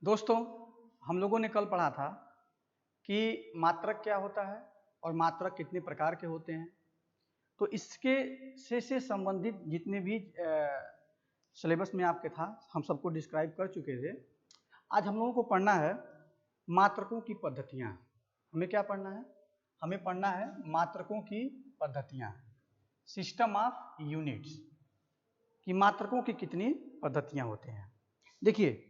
दोस्तों, हम लोगों ने कल पढ़ा था कि मात्रक क्या होता है और मात्रक कितने प्रकार के होते हैं। तो इसके से संबंधित जितने भी सिलेबस में आपके था हम सबको डिस्क्राइब कर चुके थे। आज हम लोगों को पढ़ना है मात्रकों की पद्धतियाँ। हमें क्या पढ़ना है? हमें पढ़ना है मात्रकों की पद्धतियाँ, सिस्टम ऑफ यूनिट्स, कि मात्रकों की कितनी पद्धतियाँ होते हैं। देखिए,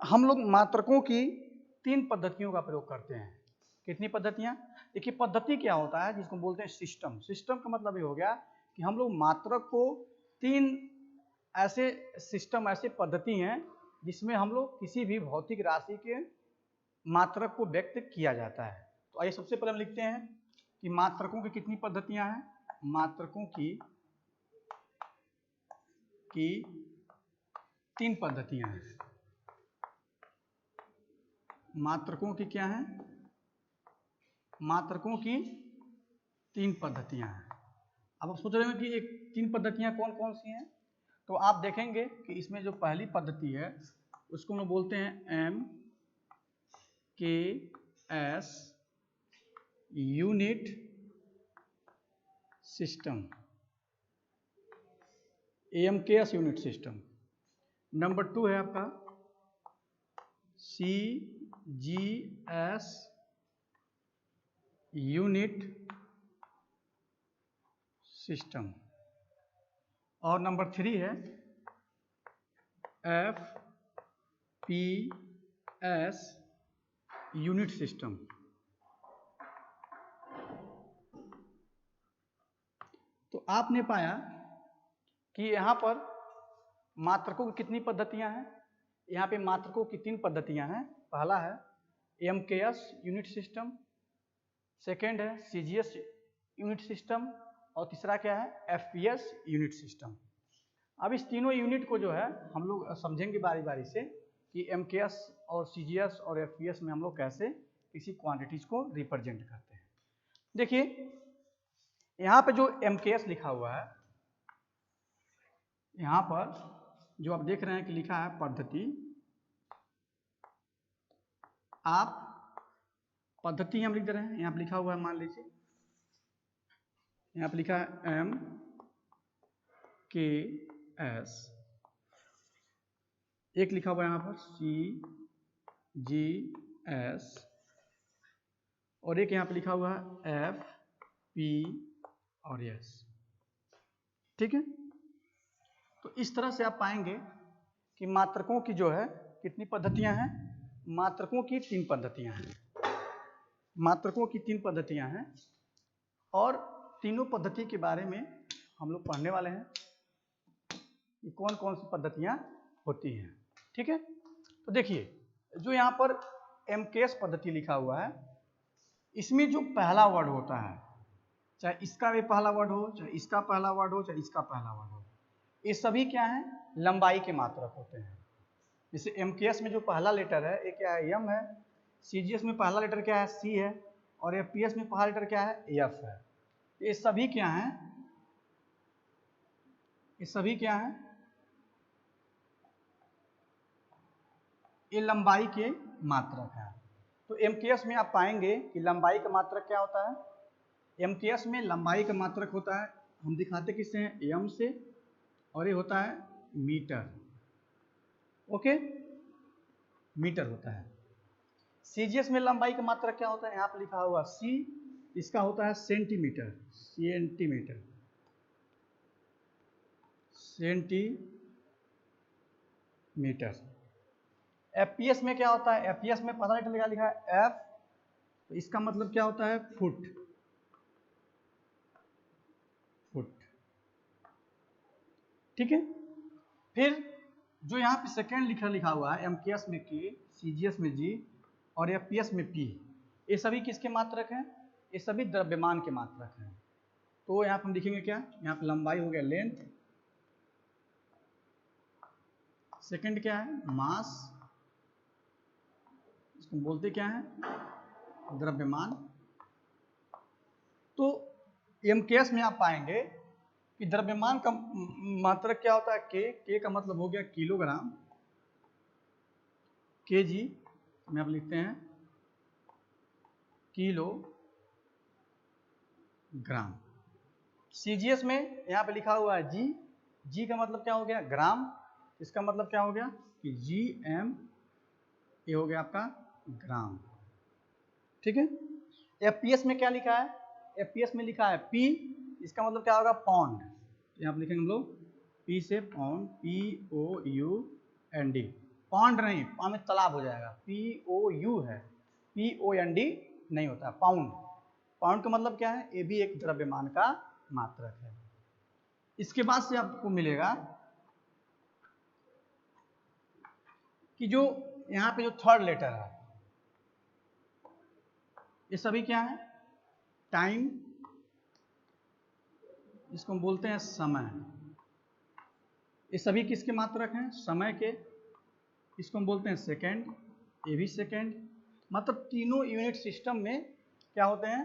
हम लोग मात्रकों की 3 पद्धतियों का प्रयोग करते हैं। कितनी पद्धतियां? देखिए, पद्धति क्या होता है जिसको बोलते हैं सिस्टम। सिस्टम का मतलब ये हो गया कि हम लोग मात्रक को 3 ऐसे सिस्टम, ऐसे पद्धति हैं जिसमें हम लोग किसी भी भौतिक राशि के मात्रक को व्यक्त किया जाता है। तो आइए सबसे पहले हम लिखते हैं कि मात्रकों की कितनी पद्धतियां हैं। मात्रकों की 3 पद्धतियां हैं। मात्रकों की क्या है? मात्रकों की 3 पद्धतियां हैं। अब आप सोच रहे होंगे कि ये 3 पद्धतियां कौन कौन सी हैं। तो आप देखेंगे कि इसमें जो पहली पद्धति है उसको हम बोलते हैं MKS unit system. MKS unit system. Number 2 है आपका CGS यूनिट सिस्टम। और नंबर 3 है FPS यूनिट सिस्टम। तो आपने पाया कि यहाँ पर मात्रकों की कितनी पद्धतियां हैं। यहाँ पे मात्रकों की 3 पद्धतियां हैं। पहला है MKS यूनिट सिस्टम, सेकेंड है CGS यूनिट सिस्टम और तीसरा क्या है? FPS unit system. अब इस तीनों यूनिट को जो है हम लोग समझेंगे बारी बारी से कि MKS और CGS और FPS में हम लोग कैसे किसी क्वांटिटीज को रिप्रेजेंट करते हैं। देखिए, यहाँ पे जो MKS लिखा हुआ है, यहाँ पर जो आप देख रहे हैं कि लिखा है पद्धति। आप पद्धति हम लिख दे रहे हैं, यहाँ पे लिखा हुआ है, मान लीजिए यहाँ पे लिखा है MKS, एक लिखा हुआ है यहाँ पर CGS और एक यहाँ पे लिखा हुआ है FP और S। ठीक है, तो इस तरह से आप पाएंगे कि मात्रकों की जो है कितनी पद्धतियां हैं। मात्रकों की 3 पद्धतियां हैं। मात्रकों की 3 पद्धतियां हैं और तीनों पद्धति के बारे में हम लोग पढ़ने वाले हैं कि कौन कौन सी पद्धतियां होती हैं। ठीक है, तो देखिए, जो यहाँ पर MKS पद्धति लिखा हुआ है, इसमें जो पहला वर्ड होता है, चाहे इसका भी पहला वर्ड हो, चाहे इसका पहला वर्ड हो, चाहे इसका पहला वर्ड हो, ये सभी क्या है? लंबाई के मात्रक होते हैं। जैसे MKS में जो पहला लेटर है ये क्या है? M है। CGS में पहला लेटर क्या है? C है। और FPS में पहला लेटर क्या है? F है। ये सभी क्या हैं? ये सभी क्या हैं? ये लंबाई के मात्रक हैं। तो MKS में आप पाएंगे कि लंबाई का मात्रक क्या होता है। MKS में लंबाई का मात्रक होता है, हम दिखाते किससे हैं? M से, और ये होता है मीटर। ओके, मीटर होता है। CGS में लंबाई का मात्रक क्या होता है? यहाँ पे लिखा हुआ C, इसका होता है सेंटीमीटर। Centimetre, centimetre. FPS में क्या होता है? FPS में पहला लेटर लिखा है F, तो इसका मतलब क्या होता है? फुट। फुट। ठीक है, फिर जो यहाँ पे सेकेंड लिखा हुआ है, MKS में K, CGS में G और FPS में P, ये सभी किसके मात्रक हैं? ये सभी द्रव्यमान के मात्रक हैं। तो यहाँ पर हम लिखेंगे क्या? यहाँ पे लंबाई हो गया लेंथ, सेकंड क्या है? मास, इसको बोलते क्या है? द्रव्यमान। तो MKS में आप पाएंगे कि द्रव्यमान का मात्रक क्या होता है? K का मतलब हो गया किलोग्राम। kg में आप लिखते हैं किलोग्राम। CGS में यहाँ पे लिखा हुआ है जी का मतलब क्या हो गया ग्राम, इसका मतलब क्या हो गया कि GM, ये हो गया आपका ग्राम, ठीक है। FPS में क्या लिखा है, FPS में लिखा है P, इसका मतलब क्या होगा पाउंड, यहाँ पे लिखेंगे हम लोग P से पाउंड, POUND, पाउंड नहीं, पाउंड में तालाब हो जाएगा, POU है, POND नहीं होता, पाउंड। पाउंड का मतलब क्या है, ये भी एक द्रव्यमान का मात्रक है। इसके बाद से आपको मिलेगा कि जो यहाँ पे जो थर्ड लेटर है, ये सभी क्या है, टाइम, इसको हम बोलते हैं समय, ये सभी किसके मात्रक हैं, समय के, इसको हम बोलते हैं सेकंड, ये भी सेकंड, मतलब तीनों यूनिट सिस्टम में क्या होते हैं,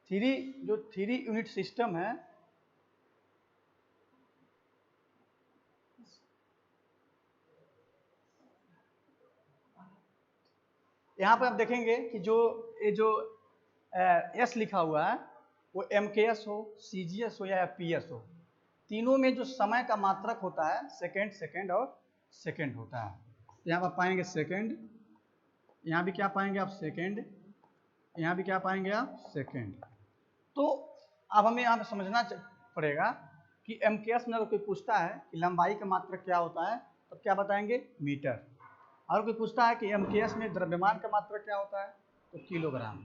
थ्री यूनिट सिस्टम है, यहाँ पर आप देखेंगे कि जो एस लिखा हुआ है वो MKS हो, CGS हो या FPS हो, तीनों में जो समय का मात्रक होता है सेकंड और सेकंड होता है। यहाँ पर पाएंगे सेकंड, यहाँ भी क्या पाएंगे आप सेकंड, यहाँ भी क्या पाएंगे आप सेकंड। तो अब हमें यहाँ पे समझना पड़ेगा कि MKS में अगर कोई पूछता है कि लंबाई का मात्रक क्या होता है, तो क्या बताएंगे मीटर। और कोई पूछता है कि MKS में द्रव्यमान का मात्रक क्या होता है, तो किलोग्राम।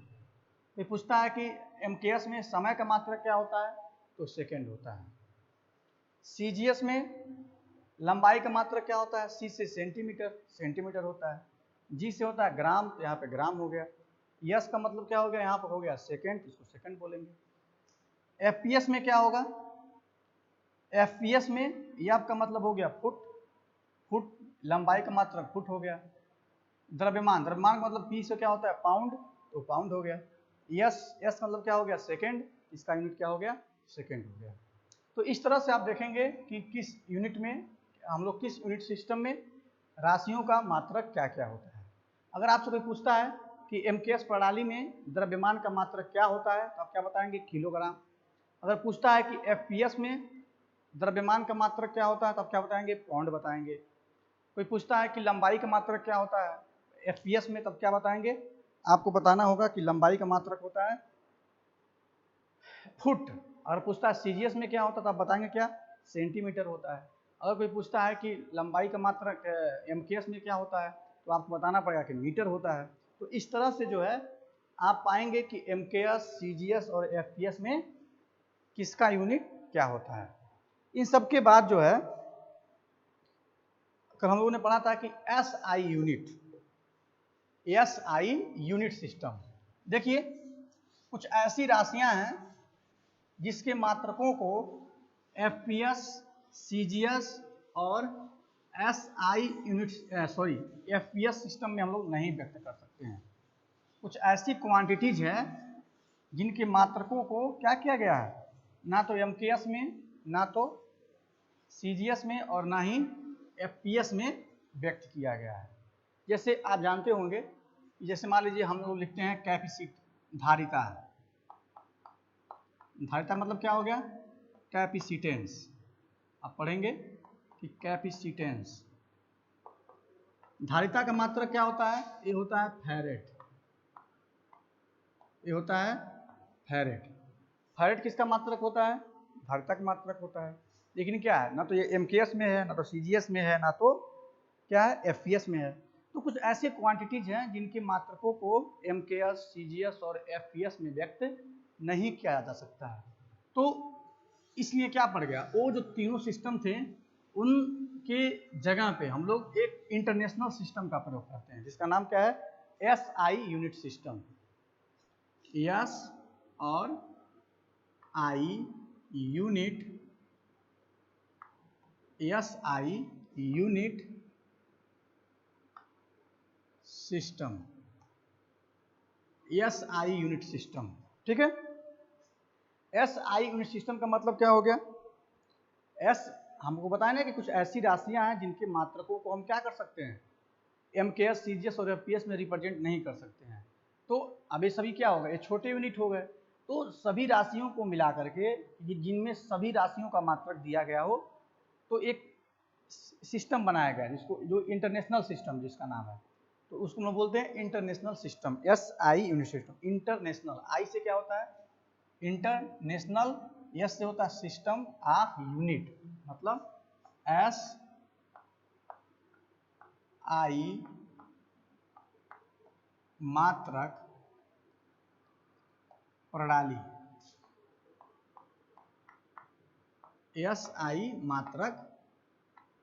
कोई पूछता है कि MKS में समय का मात्रक क्या होता है, तो सेकंड होता है। CGS में लंबाई का मात्रक क्या होता है, C से सेंटीमीटर होता है, G से होता है ग्राम, तो यहाँ पे ग्राम हो गया, S का मतलब क्या हो गया, यहाँ पर हो गया सेकंड, इसको सेकंड बोलेंगे। FPS में क्या होगा, FPS में F का मतलब हो गया फुट, लंबाई का मात्रक फुट हो गया। द्रव्यमान का मतलब P से क्या होता है पाउंड, तो पाउंड हो गया। S मतलब क्या हो गया सेकंड, इसका यूनिट क्या हो गया सेकंड हो गया। तो इस तरह से आप देखेंगे कि किस यूनिट में हम लोग, किस यूनिट सिस्टम में राशियों का मात्रक क्या क्या होता है। अगर आपसे कोई पूछता है कि MKS प्रणाली में द्रव्यमान का मात्रक क्या होता है, तो आप क्या बताएंगे किलोग्राम। अगर पूछता है कि FPS में द्रव्यमान का मात्रक क्या होता है, तो आप क्या बताएंगे पाउंड बताएंगे। कोई पूछता है कि लंबाई का मात्रक क्या होता है FPS में, तब क्या बताएंगे, आपको बताना होगा कि लंबाई का मात्रक होता है फुट। अगर पूछता है CGS में क्या होता है, तो आप बताएंगे क्या सेंटीमीटर होता है। अगर कोई पूछता है कि लंबाई का मात्रक MKS में क्या होता है, तो आपको बताना पड़ेगा कि मीटर होता है। तो इस तरह से जो है आप पाएंगे कि MKS, CGS और FPS में किसका यूनिट क्या होता है। इन सब के बाद जो है कल हम लोगों ने पढ़ा था कि SI यूनिट सिस्टम। देखिए कुछ ऐसी राशियां हैं जिसके मात्रकों को FPS, CGS और FPS सिस्टम में हम लोग नहीं व्यक्त कर सकते हैं। कुछ ऐसी क्वांटिटीज है जिनके मात्रकों को क्या किया गया है, ना तो MKS में, ना तो CGS में और ना ही FPS में व्यक्त किया गया है। जैसे आप जानते होंगे, जैसे मान लीजिए हम लोग लिखते हैं धारिता। धारिता मतलब क्या हो गया कैपेसिटेंस। आप पढ़ेंगे कि कैपेसिटेंस। धारिता का मात्रक क्या होता है, ये होता है फैरेड, ये होता है फैरेड। फैरेड किसका मात्रक होता है, धारिता का मात्रक होता है। लेकिन क्या है, ना तो ये MKS में है, ना तो CGS में है, ना तो क्या है FPS में है। तो कुछ ऐसे क्वांटिटीज हैं जिनके मात्रकों को MKS, CGS और FPS में व्यक्त नहीं किया जा सकता है। तो इसलिए क्या पड़ गया, वो जो तीनों सिस्टम थे उनके जगह पे हम लोग एक इंटरनेशनल सिस्टम का प्रयोग करते हैं, जिसका नाम क्या है SI यूनिट सिस्टम। S और I unit, SI unit system, SI unit system, ठीक है। SI यूनिट सिस्टम का मतलब क्या हो गया, S हमको बताया ना कि कुछ ऐसी राशियां हैं जिनके मात्रकों को हम क्या कर सकते हैं, MKS, CGS और FPS में रिप्रेजेंट नहीं कर सकते हैं। तो अब ये सभी क्या हो गए, ये छोटे यूनिट हो गए। तो सभी राशियों को मिला करके जिनमें सभी राशियों का मात्रक दिया गया हो, तो एक सिस्टम बनाया गया जिसको, जो इंटरनेशनल सिस्टम जिसका नाम है, तो उसको हम बोलते हैं international system, SI unit system. International, I से क्या होता है इंटरनेशनल, एस से होता है सिस्टम ऑफ यूनिट, मतलब SI मात्रक प्रणाली, SI मात्रक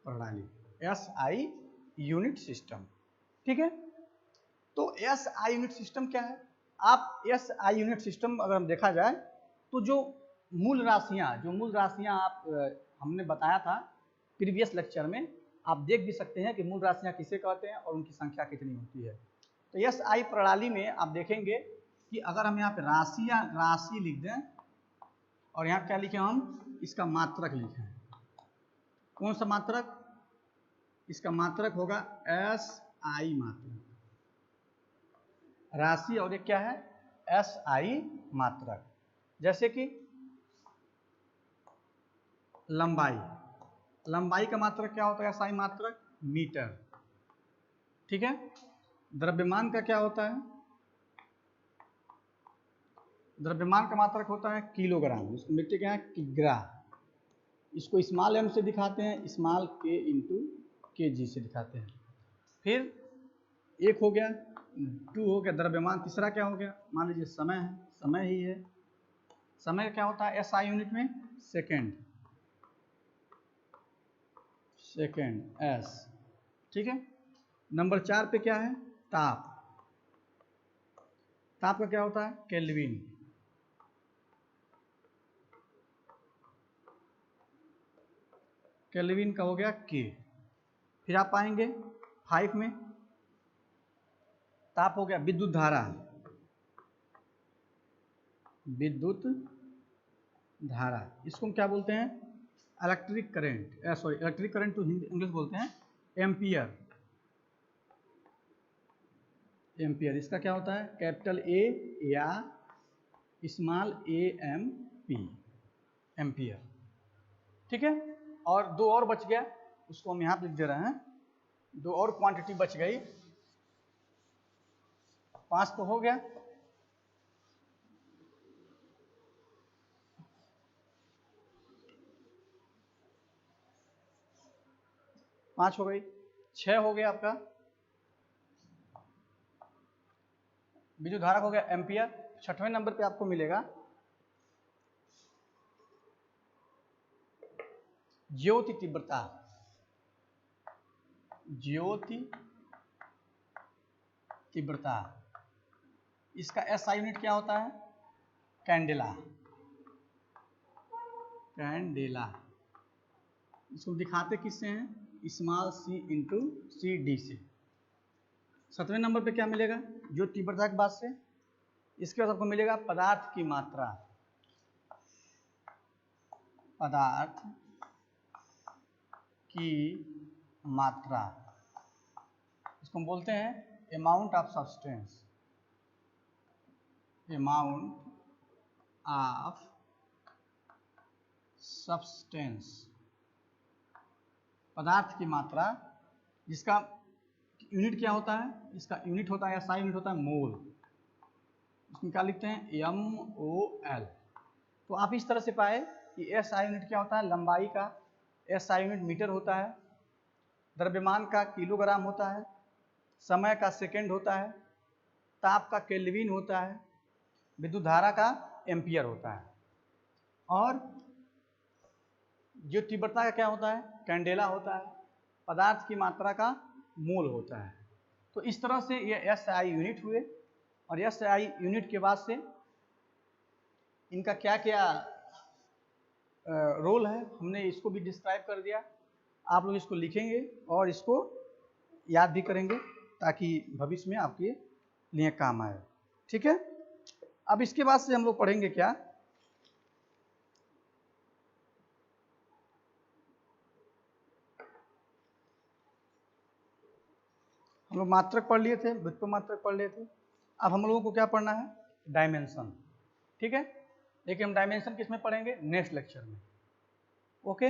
प्रणाली, SI यूनिट सिस्टम। ठीक है, तो SI यूनिट सिस्टम क्या है? आप SI यूनिट सिस्टम अगर हम देखा जाए तो जो मूल राशियां आप हमने बताया था प्रीवियस लेक्चर में, आप देख भी सकते हैं कि मूल राशियां किसे कहते हैं और उनकी संख्या कितनी होती है। तो SI प्रणाली में आप देखेंगे कि अगर हम यहाँ पे राशि लिख दें और यहाँ क्या लिखें हम, इसका मात्रक लिखें, कौन सा मात्रक? इसका मात्रक होगा SI मात्रक, राशि, और ये क्या है SI मात्रक। जैसे कि लंबाई का मात्रक क्या होता है SI मात्रक? मीटर। ठीक है, द्रव्यमान का क्या होता है? द्रव्यमान का मात्रक होता है किलोग्राम, इसको मिट्टी क्या है किग्रा। इसको स्मॉल m से दिखाते हैं, स्मॉल k इंटू kg से दिखाते हैं। फिर एक हो गया, 2 हो गया द्रव्यमान। तीसरा क्या हो गया, मान लीजिए समय है, समय ही है, समय क्या होता है SI यूनिट में? Second S। ठीक है, नंबर 4 पे क्या है? ताप का क्या होता है? केल्विन। केल्विन का हो गया K। फिर आप पाएंगे 5 में ताप हो गया विद्युत धारा, इसको हम क्या बोलते हैं? Electric current, sorry electric current तो इंग्लिश बोलते हैं एम्पियर। इसका क्या होता है? कैपिटल A या स्मॉल AMP, एम्पियर। ठीक है, और 2 और बच गया, उसको हम यहाँ लिख दे रहे हैं, 2 और क्वांटिटी बच गई, 5 तो हो गया, पांच हो गई, 6 हो गया आपका विद्युत धारक हो गया एम्पियर। 6वें नंबर पे आपको मिलेगा ज्योति तीव्रता। इसका SI यूनिट क्या होता है? कैंडेला। इसको दिखाते किससे हैं? स्मॉल c इंटू CD से। 7वें नंबर पे क्या मिलेगा? जो तीव्रता के बाद से, इसके बाद आपको मिलेगा पदार्थ की मात्रा। इसको हम बोलते हैं अमाउंट ऑफ सब्सटेंस, पदार्थ की मात्रा, जिसका यूनिट क्या होता है? इसका यूनिट होता है SI यूनिट होता है मोल। इसमें क्या लिखते हैं? MOL। तो आप इस तरह से पाए कि SI यूनिट क्या होता है? लंबाई का SI यूनिट मीटर होता है, द्रव्यमान का किलोग्राम होता है, समय का सेकेंड होता है, ताप का केल्विन होता है, विद्युत धारा का एम्पियर होता है, और जो तीव्रता का क्या होता है? कैंडेला होता है, पदार्थ की मात्रा का मोल होता है। तो इस तरह से ये SI यूनिट हुए, और SI यूनिट के बाद से इनका क्या क्या रोल है हमने इसको भी डिस्क्राइब कर दिया। आप लोग इसको लिखेंगे और इसको याद भी करेंगे ताकि भविष्य में आपके लिए काम आए। ठीक है, अब इसके बाद से हम लोग पढ़ेंगे क्या? हम लोग मात्रक पढ़ लिए थे, व्युत्पन्न मात्रक पढ़ लिए थे। अब हम लोगों को क्या पढ़ना है? डायमेंशन। ठीक है, लेकिन हम डायमेंशन किस में पढ़ेंगे? नेक्स्ट लेक्चर में। ओके।